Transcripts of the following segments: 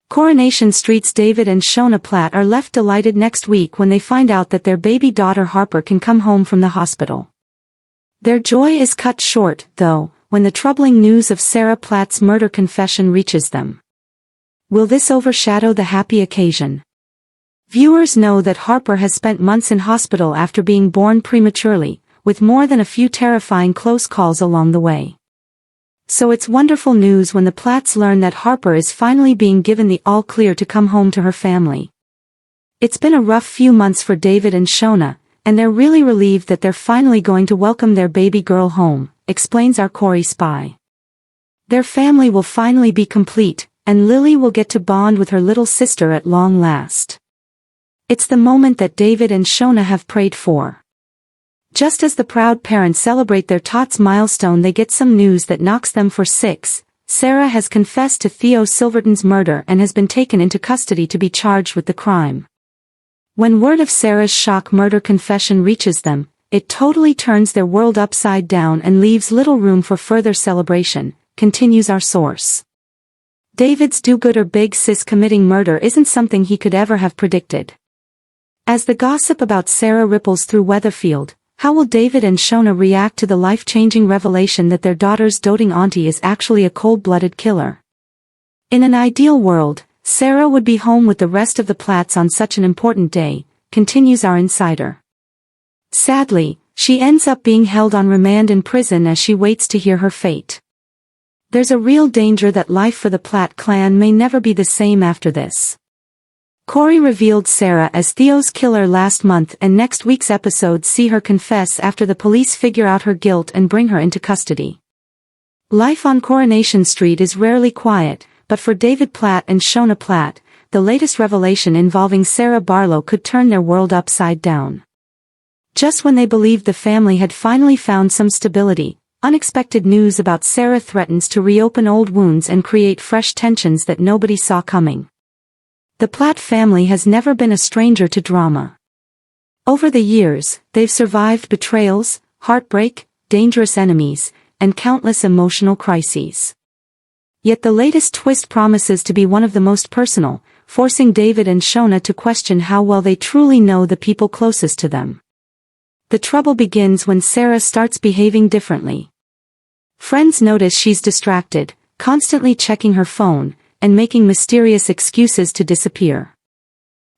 Coronation Street's David and Shona Platt are left delighted next week when they find out that their baby daughter Harper can come home from the hospital. Their joy is cut short, though, when the troubling news of Sarah Platt's murder confession reaches them. Will this overshadow the happy occasion? Viewers know that Harper has spent months in hospital after being born prematurely, with more than a few terrifying close calls along the way. So it's wonderful news when the Platts learn that Harper is finally being given the all-clear to come home to her family. It's been a rough few months for David and Shona, and they're really relieved that they're finally going to welcome their baby girl home, explains our Corey spy. Their family will finally be complete, and Lily will get to bond with her little sister at long last. It's the moment that David and Shona have prayed for. Just as the proud parents celebrate their tots milestone, they get some news that knocks them for six. Sarah has confessed to Theo Silverton's murder and has been taken into custody to be charged with the crime. When word of Sarah's shock murder confession reaches them, it totally turns their world upside down and leaves little room for further celebration, continues our source. David's do-gooder big sis committing murder isn't something he could ever have predicted. As the gossip about Sarah ripples through Weatherfield, how will David and Shona react to the life-changing revelation that their daughter's doting auntie is actually a cold-blooded killer? In an ideal world, Sarah would be home with the rest of the Platts on such an important day, continues our insider. Sadly, she ends up being held on remand in prison as she waits to hear her fate. There's a real danger that life for the Platt clan may never be the same after this. Corey revealed Sarah as Theo's killer last month, and next week's episodes see her confess after the police figure out her guilt and bring her into custody. Life on Coronation Street is rarely quiet, but for David Platt and Shona Platt, the latest revelation involving Sarah Barlow could turn their world upside down. Just when they believed the family had finally found some stability, unexpected news about Sarah threatens to reopen old wounds and create fresh tensions that nobody saw coming. The Platt family has never been a stranger to drama. Over the years, they've survived betrayals, heartbreak, dangerous enemies, and countless emotional crises. Yet the latest twist promises to be one of the most personal, forcing David and Shona to question how well they truly know the people closest to them. The trouble begins when Sarah starts behaving differently. Friends notice she's distracted, constantly checking her phone, and making mysterious excuses to disappear.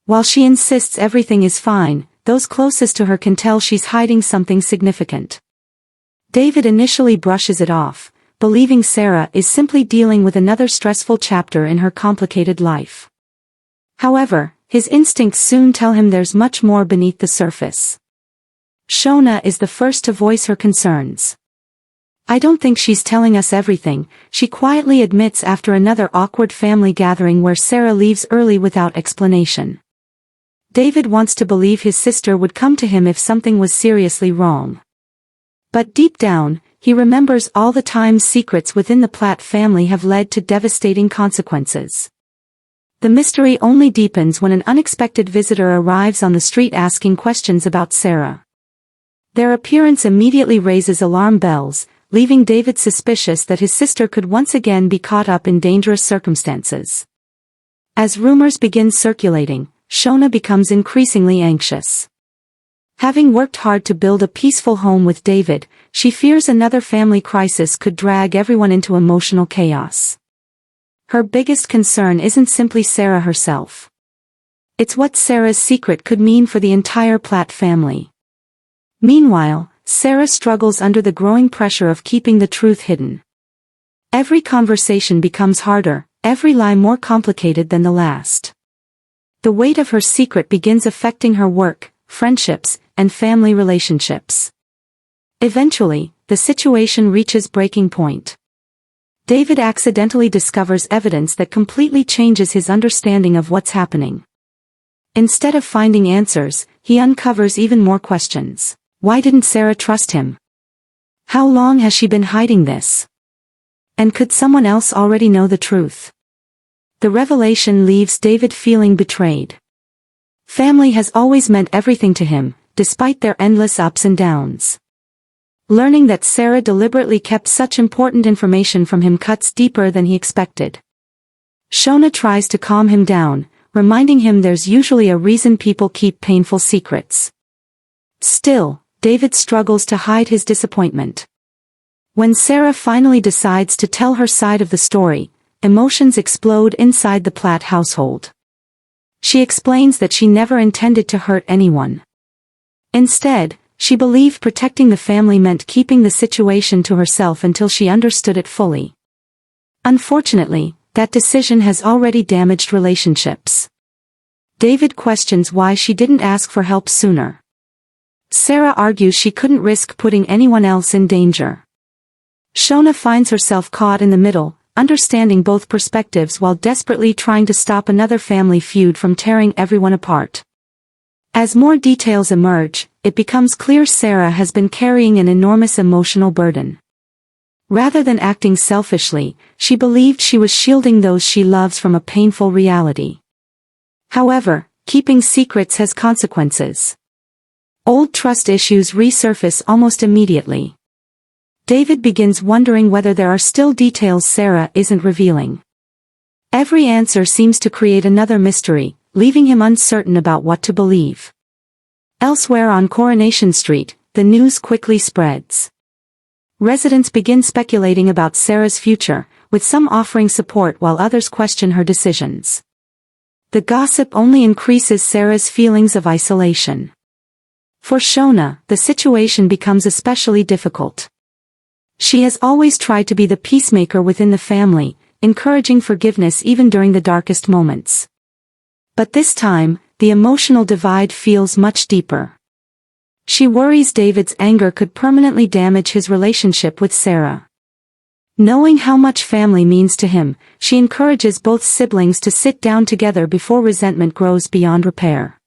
While she insists everything is fine, those closest to her can tell she's hiding something significant. David initially brushes it off, believing Sarah is simply dealing with another stressful chapter in her complicated life. However, his instincts soon tell him there's much more beneath the surface. Shona is the first to voice her concerns. "I don't think she's telling us everything," she quietly admits after another awkward family gathering where Sarah leaves early without explanation. David wants to believe his sister would come to him if something was seriously wrong. But deep down, he remembers all the times secrets within the Platt family have led to devastating consequences. The mystery only deepens when an unexpected visitor arrives on the street asking questions about Sarah. Their appearance immediately raises alarm bells, leaving David suspicious that his sister could once again be caught up in dangerous circumstances. As rumors begin circulating, Shona becomes increasingly anxious. Having worked hard to build a peaceful home with David, she fears another family crisis could drag everyone into emotional chaos. Her biggest concern isn't simply Sarah herself. It's what Sarah's secret could mean for the entire Platt family. Meanwhile, Sarah struggles under the growing pressure of keeping the truth hidden. Every conversation becomes harder, every lie more complicated than the last. The weight of her secret begins affecting her work, friendships, and family relationships. Eventually, the situation reaches breaking point. David accidentally discovers evidence that completely changes his understanding of what's happening. Instead of finding answers, he uncovers even more questions. Why didn't Sarah trust him? How long has she been hiding this? And could someone else already know the truth? The revelation leaves David feeling betrayed. Family has always meant everything to him, despite their endless ups and downs. Learning that Sarah deliberately kept such important information from him cuts deeper than he expected. Shona tries to calm him down, reminding him there's usually a reason people keep painful secrets. Still, David struggles to hide his disappointment. When Sarah finally decides to tell her side of the story, emotions explode inside the Platt household. She explains that she never intended to hurt anyone. Instead, she believed protecting the family meant keeping the situation to herself until she understood it fully. Unfortunately, that decision has already damaged relationships. David questions why she didn't ask for help sooner. Sarah argues she couldn't risk putting anyone else in danger. Shona finds herself caught in the middle, understanding both perspectives while desperately trying to stop another family feud from tearing everyone apart. As more details emerge, it becomes clear Sarah has been carrying an enormous emotional burden. Rather than acting selfishly, she believed she was shielding those she loves from a painful reality. However, keeping secrets has consequences. Old trust issues resurface almost immediately. David begins wondering whether there are still details Sarah isn't revealing. Every answer seems to create another mystery, leaving him uncertain about what to believe. Elsewhere on Coronation Street, the news quickly spreads. Residents begin speculating about Sarah's future, with some offering support while others question her decisions. The gossip only increases Sarah's feelings of isolation. For Shona, the situation becomes especially difficult. She has always tried to be the peacemaker within the family, encouraging forgiveness even during the darkest moments. But this time, the emotional divide feels much deeper. She worries David's anger could permanently damage his relationship with Sarah. Knowing how much family means to him, she encourages both siblings to sit down together before resentment grows beyond repair.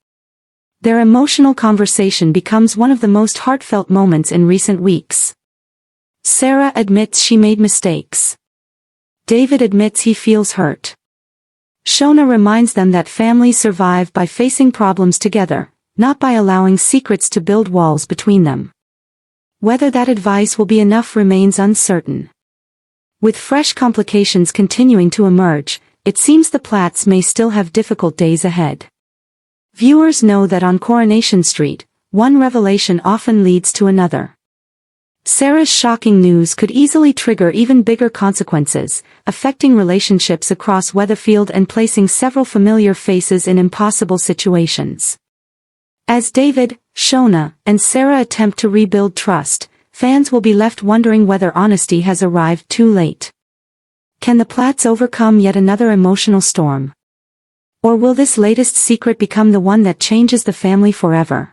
Their emotional conversation becomes one of the most heartfelt moments in recent weeks. Sarah admits she made mistakes. David admits he feels hurt. Shona reminds them that families survive by facing problems together, not by allowing secrets to build walls between them. Whether that advice will be enough remains uncertain. With fresh complications continuing to emerge, it seems the Platts may still have difficult days ahead. Viewers know that on Coronation Street, one revelation often leads to another. Sarah's shocking news could easily trigger even bigger consequences, affecting relationships across Weatherfield and placing several familiar faces in impossible situations. As David, Shona, and Sarah attempt to rebuild trust, fans will be left wondering whether honesty has arrived too late. Can the Platts overcome yet another emotional storm? Or will this latest secret become the one that changes the family forever?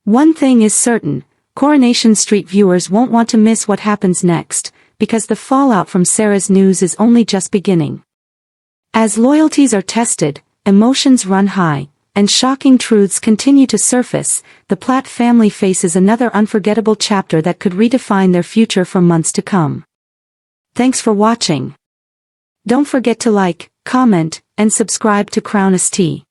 One thing is certain. Coronation Street viewers won't want to miss what happens next, because the fallout from Sarah's news is only just beginning. As loyalties are tested, emotions run high, and shocking truths continue to surface, the Platt family faces another unforgettable chapter that could redefine their future for months to come. Thanks for watching. Don't forget to like, comment, and subscribe to Crown ST.